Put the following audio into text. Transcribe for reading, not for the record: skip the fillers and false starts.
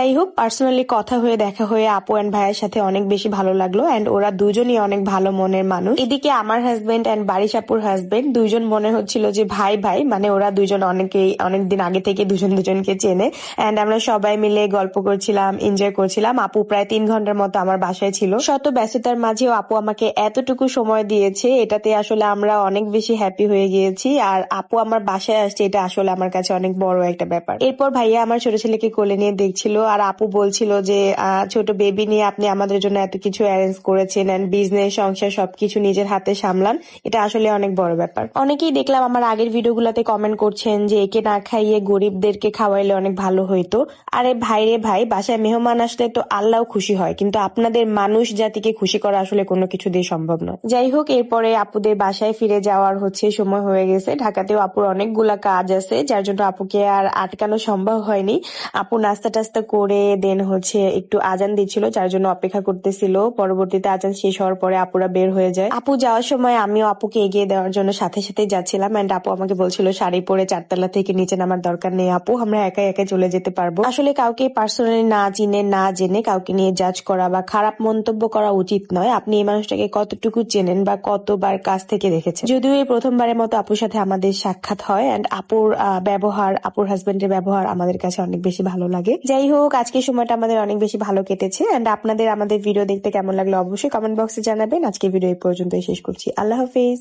যাই হোক, পার্সোনালি কথা হয়ে দেখা হয়ে আপু অ্যান্ড ভাইয়ের সাথে অনেক বেশি ভালো লাগলো অ্যান্ড ওরা দুজনই অনেক ভালো মনের মানুষ। এদিকে আমার হাজবেন্ড অ্যান্ড বারিশ আপুর হাজবেন্ড দুইজন মনে হচ্ছিল যে ভাই ভাই, মানে ওরা দুজন অনেকদিন আগে থেকে দুজন দুজনকে চেনে অ্যান্ড আমরা সবাই মিলে গল্প করছিলাম, এনজয় করছিলাম। আপু প্রায় 3 ঘন্টার মতো আমার বাসায় ছিল। শত ব্যস্ততার মাঝেও আপু আমাকে এতটুকু সময় দিয়েছে, এটাতে আসলে আমরা অনেক বেশি হ্যাপি হয়ে গিয়েছি। আর আপু আমার বাসায় আসছে, এটা আসলে আমার কাছে অনেক বড় একটা ব্যাপার। এরপর ভাইয়া আমার ছোট ছেলেকে কোলে নিয়ে দেখছিল আর আপু বলছিল যে ছোট বেবি নিয়ে আপনি আমাদের জন্য এত কিছু অ্যারেঞ্জ করেছেন এন্ড বিজনেস সংসার সবকিছু নিজের হাতে সামলান, এটা আসলে অনেক বড় ব্যাপার। অনেকেই দেখলাম আমার আগের ভিডিওগুলোতে কমেন্ট করছেন যে একে না খাইয়ে গরিবদেরকে খাওয়াইলে অনেক ভালো হইতো। আরে ভাই রে ভাই, বাসায় মেহমান আসলে তো আল্লাহ খুশি হয়, কিন্তু আপনাদের মানুষ জাতিকে খুশি করা আসলে কোনো কিছু দিয়ে সম্ভব নয়। যাই হোক, এরপরে আপুদের বাসায় ফিরে যাওয়ার সময় হয়ে গেছে। ঢাকাতেও আপুর অনেকগুলা কাজ আছে, যার জন্য আপুকে আর আটকানো সম্ভব হয়নি। আপু নাস্তা টাস্তা করে দেন একটু আজান দিচ্ছিল, যার জন্য অপেক্ষা করতেছিল। পরবর্তীতে আজান শেষ হওয়ার পরে আপুরা বের হয়ে যায়। আপু যাওয়ার সময় আমিও আপুকে এগিয়ে দেওয়ার জন্য সাথে সাথে যাচ্ছিলাম এন্ড আপু আমাকে বলছিল শাড়ি পরে 4 তলা থেকে নিচে নামার দরকার নেই আপু, আমরা একা একা চলে যেতে পারবো। আসলে কাউকে পার্সোনালি না চিনে না জেনে কাউকে নিয়ে জাজ করা বা খারাপ মন্তব্য করা উচিত নয়। আপনি এই মানুষটাকে কতটুকু চেনেন বা কতবার কাছ থেকে দেখেছেন। যদিও এই প্রথমবারের মতো আপুর সাথে আমাদের সাক্ষাৎ হয় এন্ড আপুর ব্যবহার, আপুর হাজবেন্ডের ব্যবহার আমাদের কাছে অনেক বেশি ভালো লাগে। যাই হোক, আজকের সময়টা আমাদের অনেক বেশি ভালো কেটেছে এন্ড আপনাদের আমাদের ভিডিও দেখতে কেমন লাগলো অবশ্যই কমেন্ট বক্সে জানাবেন। আজকে ভিডিও এই পর্যন্তই শেষ করছি। আল্লাহ হাফিজ।